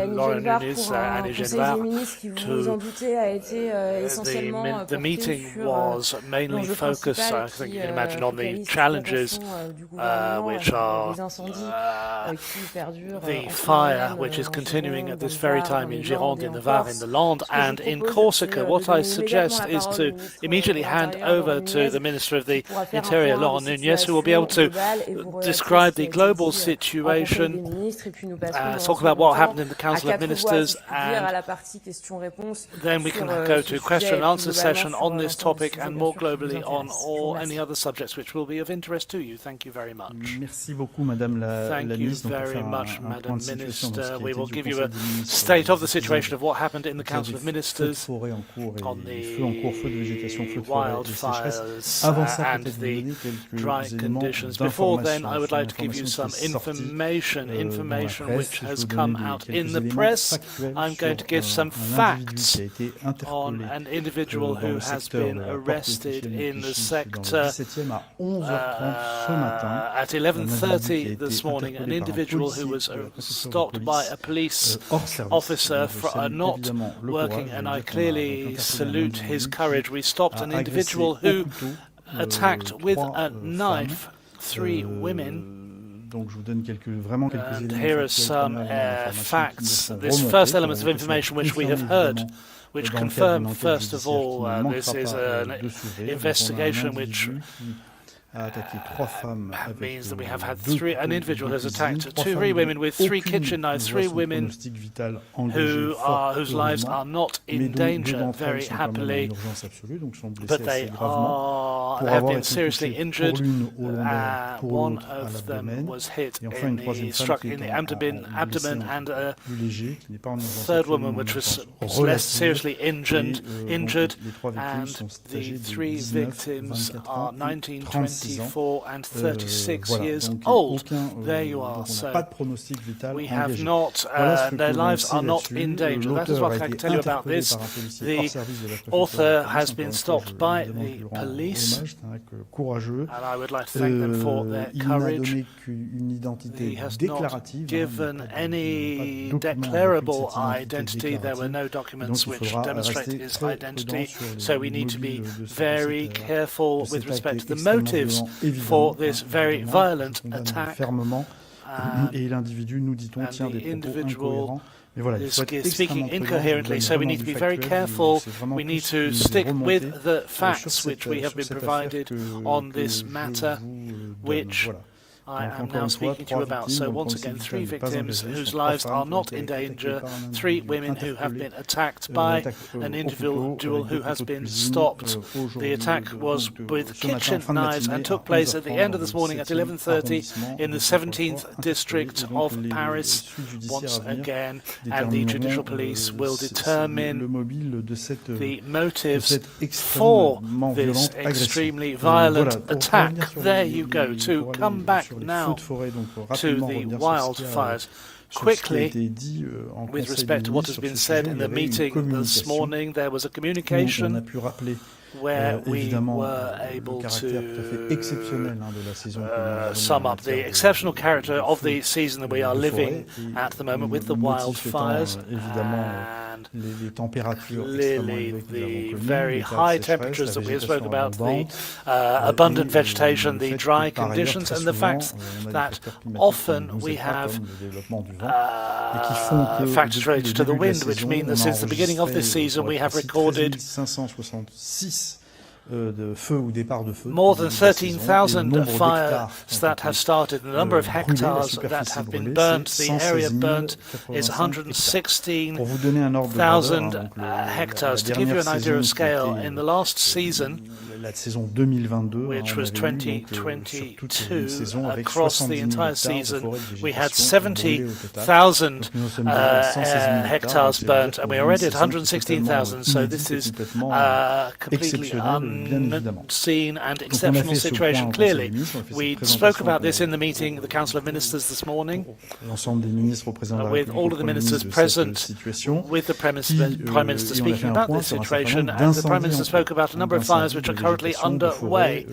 Laurent Nunez and Interior Minister the meeting was mainly focused, I think you can imagine, on the challenges which are the fire which is continuing at this very time in Gironde, in the Var, in the Landes, and in Corsica. What I suggest is to immediately hand over to the Minister of the Interior, Laurent Nunez, who will be able to describe the global situation, talk about what happened in the Council of Ministers, and then we can go to question and answer session on this topic and more globally on any other subjects which will be of interest to you. Thank you very much. Thank you very much, Madam Minister. We will give you a state of the situation of what happened in the Council of Ministers on the wildfires and the dry conditions. Before then, I would like to give you some information which has come out in the press. I'm going to give some facts on an individual who has been arrested in the sector at 11:30 this morning, an individual who was stopped by a police officer for not working, and I clearly salute his courage. We stopped an individual who attacked with a knife 3 women. And here are some facts. This first element of information which we have heard, which confirm, first of all, this is an investigation which means that we have had an individual who has attacked 2 women with 3 kitchen knives, 3 women whose lives are not in danger, very happily, but they have been seriously injured. One of them was struck in the abdomen, and a third woman which was less seriously injured, and the 3 victims are 19, 24 and 36 years old. There you are. So we have not, their lives are not in danger. That is what I can tell you about this. The author has been stopped by the police, and I would like to thank them for their courage. He has not given any declarable identity. There were no documents which demonstrate his identity, so we need to be very careful with respect to the motives for this very violent attack. And the individual is speaking incoherently, so we need to be very careful. We need to stick with the facts which we have been provided on this matter, which I am now speaking to you about. So once again, 3 victims whose lives are not in danger, 3 women who have been attacked by an individual who has been stopped. The attack was with kitchen knives and took place at the end of this morning at 11:30 in the 17th district of Paris, once again, and the judicial police will determine the motives for this extremely violent attack. There you go. To come back now to the wildfires. Quickly, with respect to what has been said in the meeting this morning, there was a communication where we were able to sum up the exceptional character of the season that we are living at the moment with the wildfires, and clearly the very high temperatures that we have spoken about, the abundant vegetation, the dry conditions, and the fact that often we have factors related to the wind, which mean that since the beginning of this season we have recorded more than 13,000 fires that have started. The number of hectares that have been burnt, the area burnt, is 116,000 hectares. To give you an idea of scale, in the last season, which was 2022, across the entire season, we had 70,000 hectares burnt, and we're already at 116,000, so this is completely unseen and exceptional situation. Clearly, we spoke about this in the meeting, the Council of Ministers this morning, with all of the ministers present, with the Prime Minister speaking about this situation, and the Prime Minister spoke about a number of fires which are currently currently underway.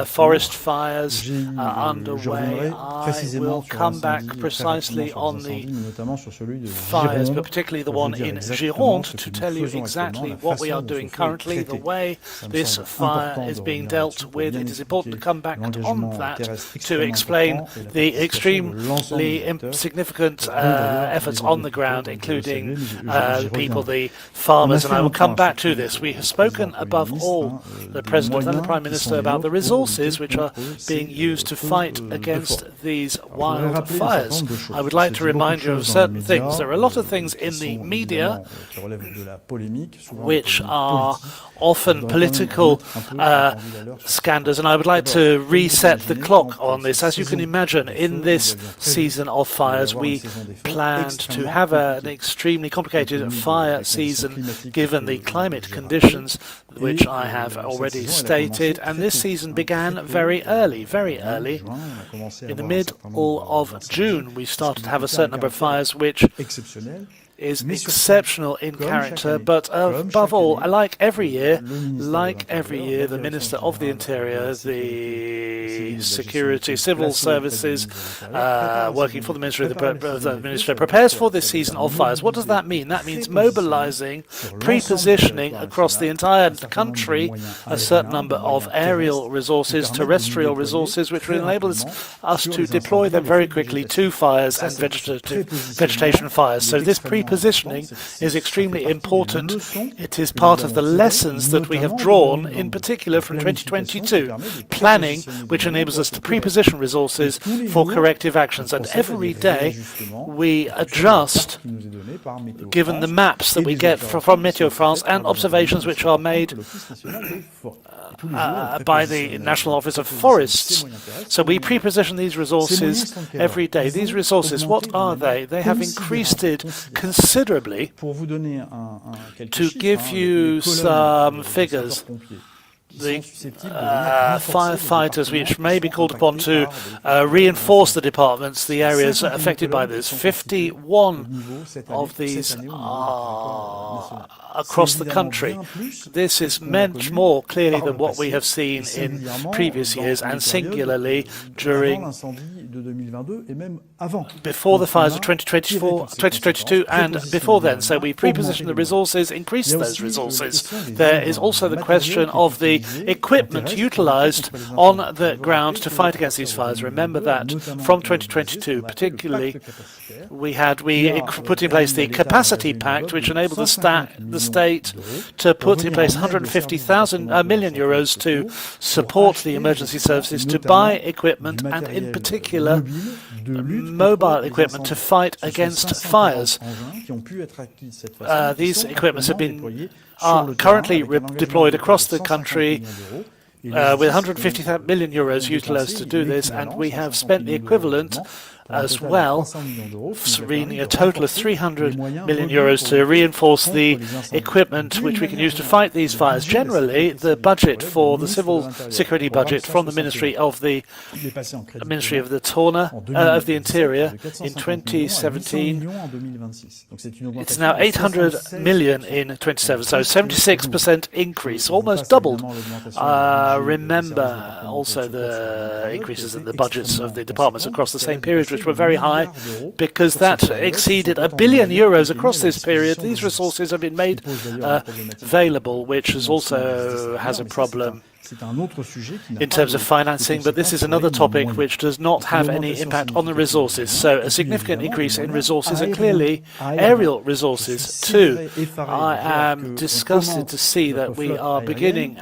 Forest fires are underway. I will come back precisely on the fires, but particularly the one in Gironde, to tell you exactly what we are doing currently, the way this fire is being dealt with. It is important to come back on that to explain the extremely significant efforts on the ground, including the people, the farmers, and I will come back to this. We have spoken above all, the President and the Prime Minister, about the resources which are being used to fight against these wildfires. I would like to remind you of certain things. There are a lot of things in the media which are often political scandals, and I would like to reset the clock on this. As you can imagine, in this season of fires, we planned to have an extremely complicated fire season given the climate conditions which I have already stated, and this season began very early. In the middle of June, we started to have a certain number of fires which is exceptional in character, but above all, like every year, the Minister of the Interior, the security, civil services, working for the Ministry prepares for this season of fires. What does that mean? That means mobilizing, pre-positioning across the entire country a certain number of aerial resources, terrestrial resources, which will enable us to deploy them very quickly to fires and vegetation fires. So this positioning is extremely important. It is part of the lessons that we have drawn, in particular from 2022. Planning, which enables us to pre-position resources for corrective actions. And every day we adjust, given the maps that we get from Météo France and observations which are made by the National Office of Forests. So we pre-position these resources every day. These resources, what are they? They have increased it considerably. To give you some figures, the firefighters which may be called upon to reinforce the departments, the areas affected by this, 51 of these are across the country. This is much more clearly than what we have seen in previous years, and singularly during before the fires of 2022 and before then. So we pre-position the resources, increase those resources. There is also the question of the equipment utilized on the ground to fight against these fires. Remember that from 2022 particularly, we put in place the Capacity Pact, which enabled the state to put in place 150 million euros to support the emergency services, to buy equipment, and in particular mobile equipment to fight against fires. These equipments are currently deployed across the country with 150 million euros utilized to do this, and we have spent the equivalent as well, reaching a total of 300 million euros to reinforce the equipment which we can use to fight these fires. Generally, the budget for the civil security budget from the Ministry of the Interior in 2017, it's now 800 million in 27, so 76% increase, almost doubled. Remember also the increases in the budgets of the departments across the same period, which were very high, because that exceeded €1 billion across this period. These resources have been made available, which also has a problem in terms of financing, but this is another topic which does not have any impact on the resources. So a significant increase in resources, and clearly aerial resources too. I am disgusted to see that we are beginning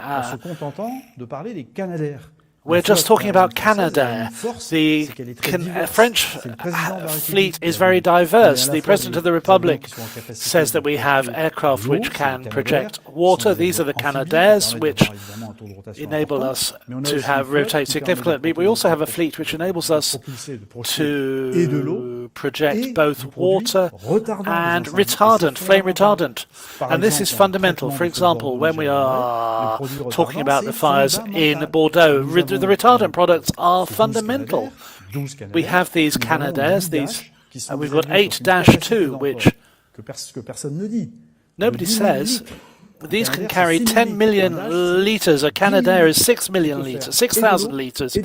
we're just talking about Canadair. The French fleet is very diverse. The President of the Republic says that we have aircraft which can project water. These are the Canadairs, which enable us to rotate significantly. We also have a fleet which enables us to project both water and retardant, flame retardant. And this is fundamental. For example, when we are talking about the fires in Bordeaux, the retardant products are fundamental. We have these Canadairs, we've got 8-2, which nobody says, These can carry 10 million litres. A Canadair is 6 million litres, 6,000 litres,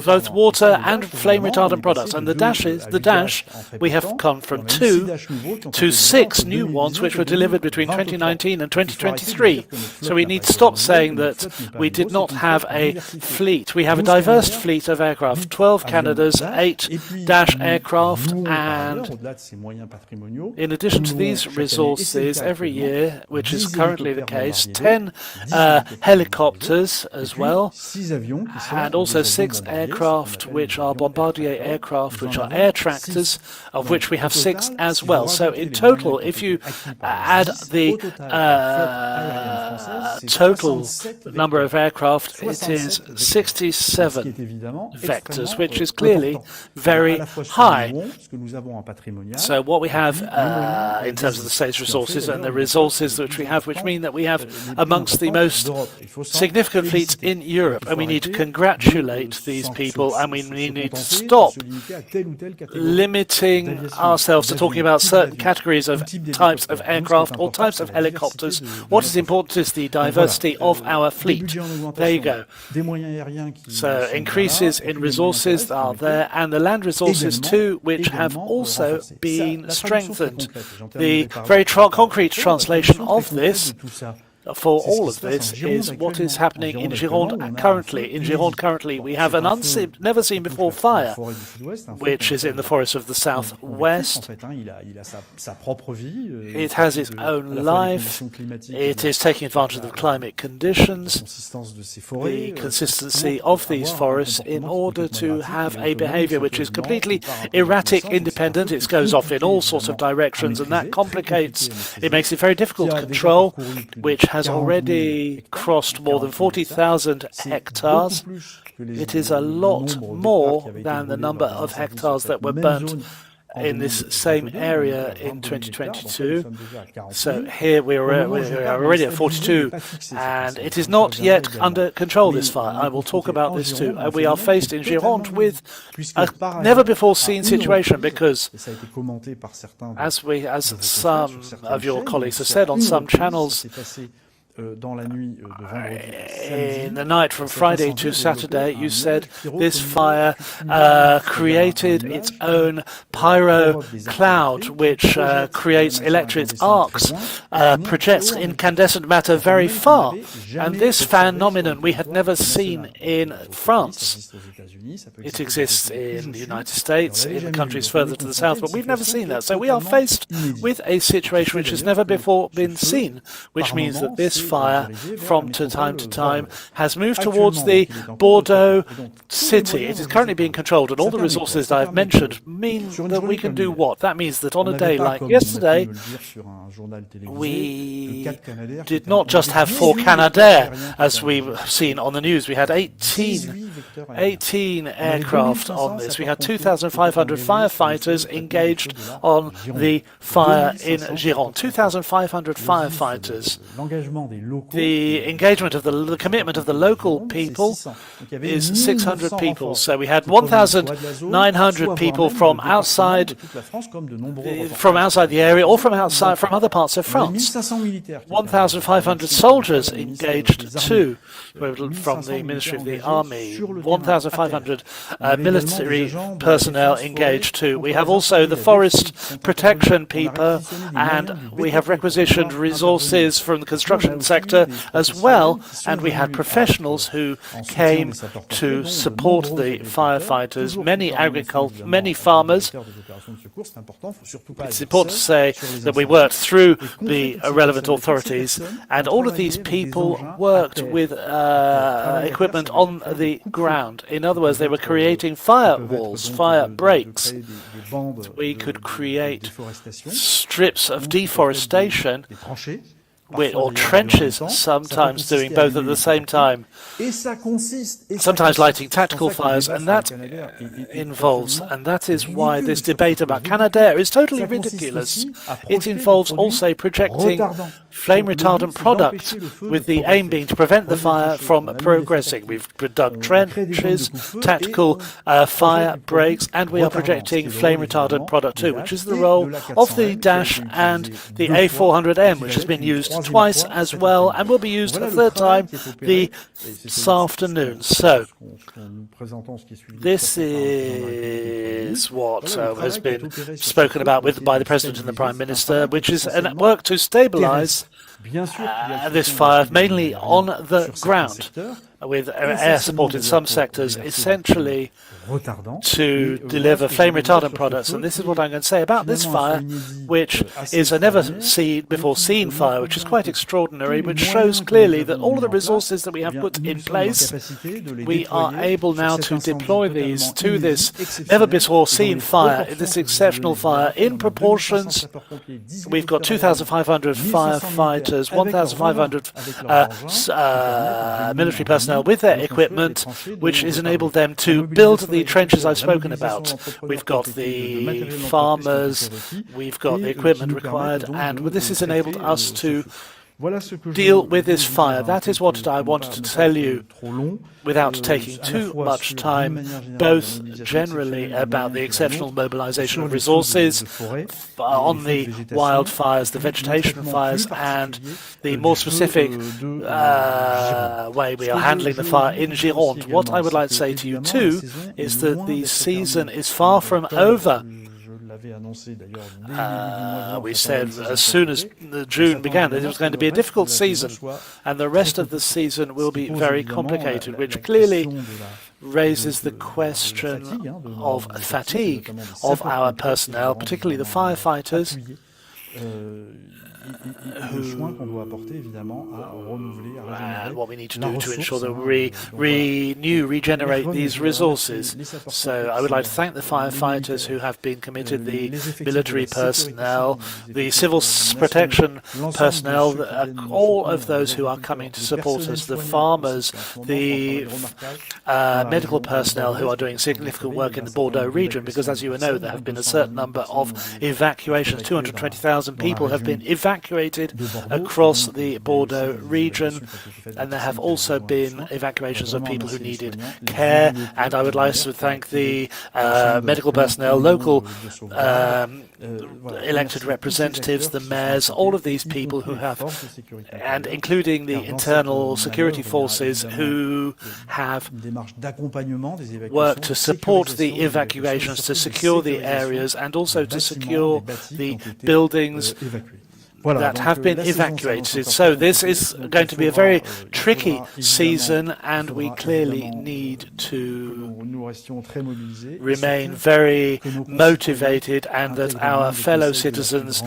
both water and flame retardant products. And the Dash, we have come from 2 to 6 new ones, which were delivered between 2019 and 2023. So we need to stop saying that we did not have a fleet. We have a diverse fleet of aircraft, 12 Canadairs, 8 Dash aircraft, and in addition to these resources, every year, which is currently the case, 10 helicopters as well, and also 6 aircraft which are Bombardier aircraft, which are air tractors, of which we have 6 as well. So in total, if you add the total number of aircraft, it is 67 vectors, which is clearly very high. So what we have in terms of the state's resources and the resources which we have, which mean that we have amongst the most significant fleets in Europe, and we need to congratulate these people, and we need to stop limiting ourselves to talking about certain categories of types of aircraft or types of helicopters. What is important is the diversity of our fleet. There you go. So increases in resources are there, and the land resources too, which have also been strengthened. The very concrete translation of this for all of this is what is happening in Gironde currently. In Gironde currently, we have an never-seen-before fire, which is in the forests of the southwest. It has its own life. It is taking advantage of the climate conditions, the consistency of these forests, in order to have a behavior which is completely erratic, independent. It goes off in all sorts of directions, and that complicates, it makes it very difficult to control, which has already crossed more than 40,000 hectares. It is a lot more than the number of hectares that were burnt in this same area in 2022. So here we are already at 42, and it is not yet under control, this fire. I will talk about this too. We are faced in Gironde with a never-before-seen situation, because as some of your colleagues have said on some channels, in the night from Friday to Saturday, you said this fire created its own pyro cloud, which creates electric arcs, projects incandescent matter very far. And this phenomenon we had never seen in France. It exists in the United States, in the countries further to the south, but we've never seen that. So we are faced with a situation which has never before been seen, which means that this fire, from time to time, has moved towards the Bordeaux city. It is currently being controlled, and all the resources that I've mentioned mean that we can do what? That means that on a day like yesterday, we did not just have 4 Canadair, as we've seen on the news. We had 18 aircraft on this. We had 2,500 firefighters engaged on the fire in Gironde. 2,500 firefighters. The engagement of the commitment of the local people is 600 people. So we had 1,900 people from outside the area, or from other parts of France. 1,500 soldiers engaged too, from the Ministry of the Army. 1,500 military personnel engaged too. We have also the forest protection people, and we have requisitioned resources from the construction sector as well, and we had professionals who came to support the firefighters, many farmers. It's important to say that we worked through the relevant authorities, and all of these people worked with equipment on the ground. In other words, they were creating firewalls, fire breaks. We could create strips of deforestation, or trenches, sometimes doing both at the same time, sometimes lighting tactical fires, and that involves, and that is why this debate about Canadair is totally ridiculous. It involves also projecting flame retardant product, with the aim being to prevent the fire from progressing. We've dug trenches, tactical fire breaks, and we are projecting flame retardant product too, which is the role of the Dash and the A400M, which has been used twice as well and will be used a third time this afternoon. So this is what has been spoken about by the President and the Prime Minister, which is a work to stabilize this fire, mainly on the ground, with air support in some sectors, essentially to deliver flame retardant products. And this is what I'm going to say about this fire, which is a never-before-seen fire, which is quite extraordinary, which shows clearly that all of the resources that we have put in place, we are able now to deploy these to this never-before-seen fire, this exceptional fire, in proportions. We've got 2,500 firefighters, 1,500 military personnel with their equipment, which has enabled them to build the trenches I've spoken about. We've got the farmers, we've got the equipment required, and this has enabled us to deal with this fire. That is what I wanted to tell you without taking too much time, both generally about the exceptional mobilization of resources on the wildfires, the vegetation fires, and the more specific way we are handling the fire in Gironde. What I would like to say to you too is that the season is far from over. We said as soon as June began that it was going to be a difficult season, and the rest of the season will be very complicated, which clearly raises the question of fatigue of our personnel, particularly the firefighters, and what we need to do to ensure that we regenerate these resources. So I would like to thank the firefighters who have been committed, the military personnel, the civil protection personnel, all of those who are coming to support us, the farmers, the medical personnel who are doing significant work in the Bordeaux region, because as you know, there have been a certain number of evacuations. 220,000 people have been evacuated across the Bordeaux region, and there have also been evacuations of people who needed care. And I would like to thank the medical personnel, local elected representatives, the mayors, all of these people who have, and including the internal security forces who have worked to support the evacuations, to secure the areas, and also to secure the buildings that have been evacuated. So this is going to be a very tricky season, and we clearly need to remain very motivated, and that our fellow citizens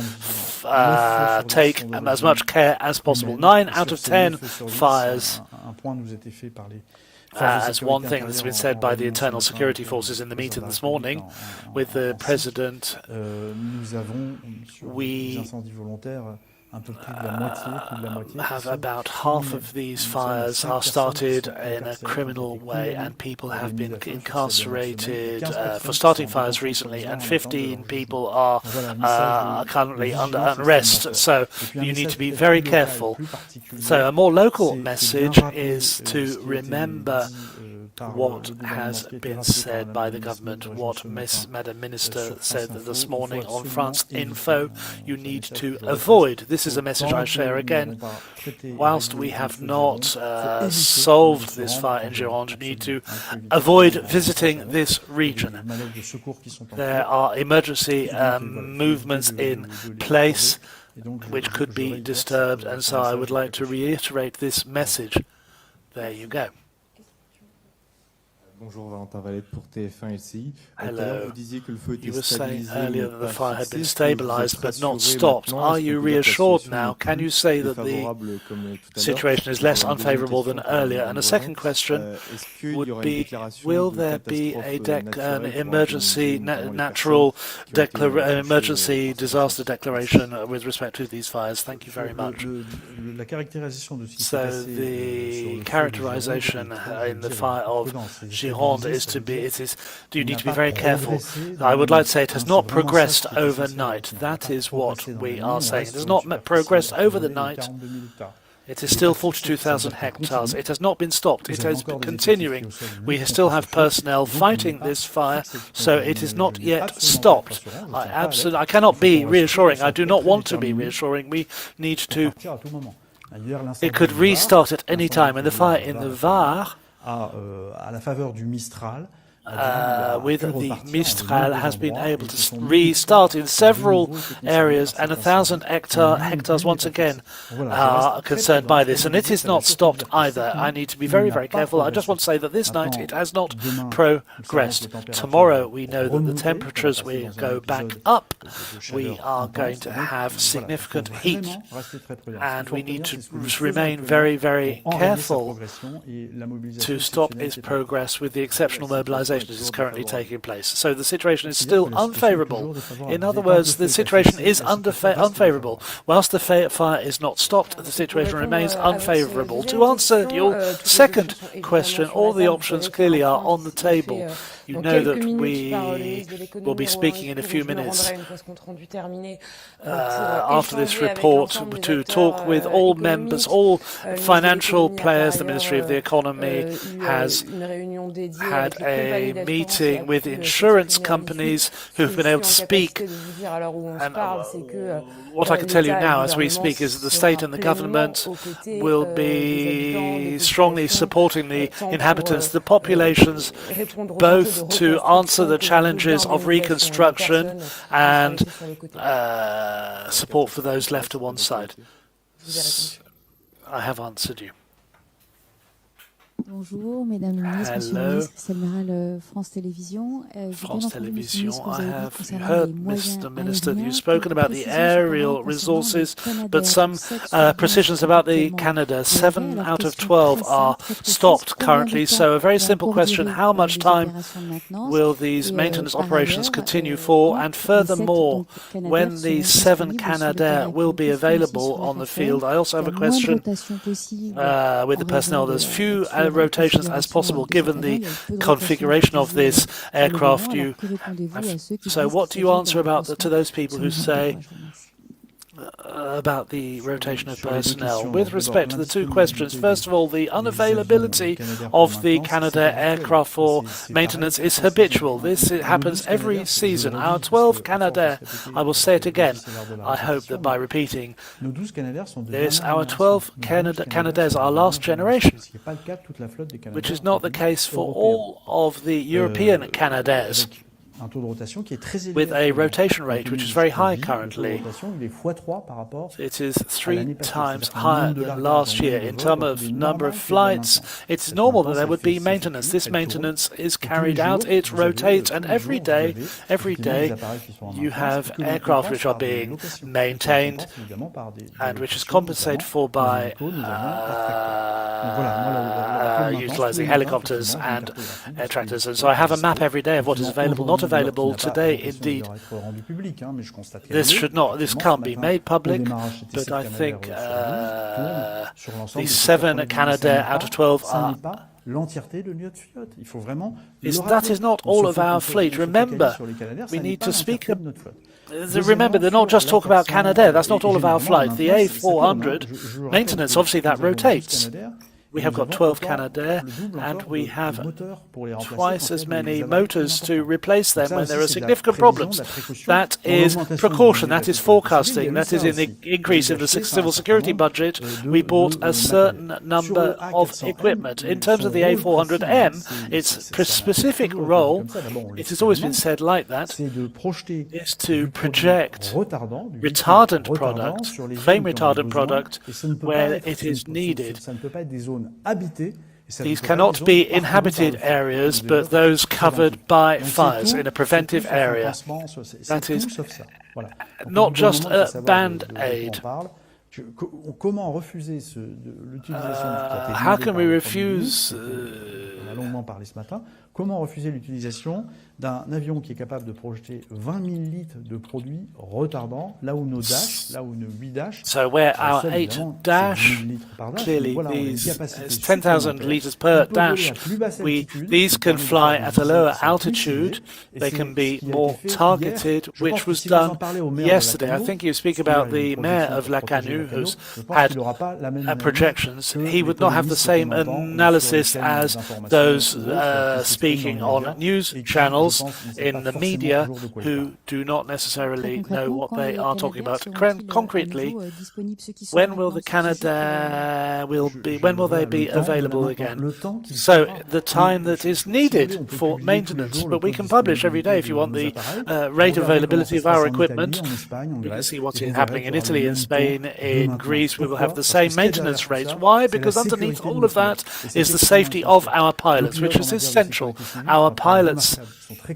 take as much care as possible. 9 out of 10 fires, as one thing that's been said by the internal security forces in the meeting this morning with the President, we have about half of these fires are started in a criminal way, and people have been incarcerated for starting fires recently, and 15 people are currently under arrest. So you need to be very careful. So a more local message is to remember what has been said by the government, what Madam Minister said this morning on France Info. You need to avoid, this is a message I share again, whilst we have not solved this fire in Gironde, you need to avoid visiting this region. There are emergency movements in place which could be disturbed, and so I would like to reiterate this message. There you go. Hello. You were saying earlier that the fire had been stabilized but not stopped. Are you reassured now? Can you say that the situation is less unfavorable than earlier? And a second question would be, will there be an emergency emergency disaster declaration with respect to these fires? Thank you very much. So the characterization in the fire of Gironde is you need to be very careful. I would like to say it has not progressed overnight. That is what we are saying. It has not progressed over the night. It is still 42,000 hectares. It has not been stopped. It has been continuing. We still have personnel fighting this fire, so it is not yet stopped. I cannot be reassuring. I do not want to be reassuring. We need to... It could restart at any time. And the fire in the Var, with the Mistral, has been able to restart in several areas, and 1,000 hectares once again are concerned by this, and it is not stopped either. I need to be very, very careful. I just want to say that this night it has not progressed. Tomorrow we know that the temperatures will go back up. We are going to have significant heat, and we need to remain very, very careful to stop its progress with the exceptional mobilization that is currently taking place. So the situation is still unfavorable. In other words, the situation is unfavorable. Whilst the fire is not stopped, the situation remains unfavorable. To answer your second question, all the options clearly are on the table. You know that we will be speaking in a few minutes after this report to talk with all members, all financial players. The Ministry of the Economy has had a meeting with insurance companies who've been able to speak. And what I can tell you now as we speak is that the state and the government will be strongly supporting the inhabitants, the populations, both to answer the challenges of reconstruction and support for those left to one side. I have answered you. Bonjour, Mesdames les ministres, Monsieur le ministre, Celle France Télévisions. France Television, I have heard, Mr. Minister, you've spoken about the aerial resources, but some precisions about the Canada. 7 out of 12 are stopped currently, so a very simple question, how much time will these maintenance operations continue for? And furthermore, when the 7 Canadair will be available on the field? I also have a question with the personnel. There's few rotations as possible given the configuration of this aircraft. So what do you answer to those people who say about the rotation of personnel? With respect to the two questions, first of all, the unavailability of the Canadair aircraft for maintenance is habitual. This happens every season. Our 12 Canadair, I will say it again, I hope that by repeating this, our 12 Canadairs are last generation, which is not the case for all of the European Canadairs, with a rotation rate which is very high currently. It is 3 times higher than last year. In terms of number of flights, it's normal that there would be maintenance. This maintenance is carried out, it rotates, and every day you have aircraft which are being maintained and which is compensated for by utilizing helicopters and air tractors. And so I have a map every day of what is available, not available today. Indeed, this can't be made public, but I think the 7 Canadair out of 12 are. That is not all of our fleet. Remember, we need to speak. Remember, they're not just talking about Canadair. That's not all of our flight. The A400 maintenance, obviously, that rotates. We have got 12 Canadair, and we have twice as many motors to replace them when there are significant problems. That is precaution, that is forecasting, that is in the increase in the civil security budget. We bought a certain number of equipment. In terms of the A400M, its specific role, it has always been said like that, is to project retardant product, flame retardant product, where it is needed. These cannot be inhabited areas, but those covered by fires in a preventive area. That is not just a band-aid. How can we refuse Comment refuser l'utilisation d'un avion qui est capable de projeter 20 000 litres de produits retardants, là où nos Dash, là où nos 8 Dash, so where our 8 Dash, clearly these 10,000 litres per Dash, these can fly at a lower altitude, they can be more targeted, which was done yesterday. I think you speak about the mayor of Lacanu, who's had projections. He would not have the same analysis as those speaking on news channels in the media who do not necessarily know what they are talking about. Concretely, when will the Canadair when will they be available again? So the time that is needed for maintenance, but we can publish every day if you want the rate availability of our equipment. You can see what's happening in Italy, in Spain, in Greece. We will have the same maintenance rates. Why? Because underneath all of that is the safety of our pilots, which is essential. Our pilots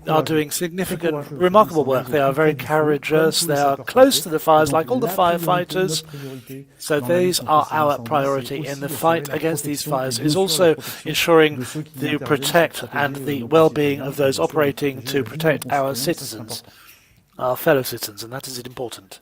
are doing significant, remarkable work. They are very courageous. They are close to the fires, like all the firefighters. So these are our priority in the fight against these fires. Is also ensuring to protect and the well-being of those operating to protect our citizens, our fellow citizens, and that is important.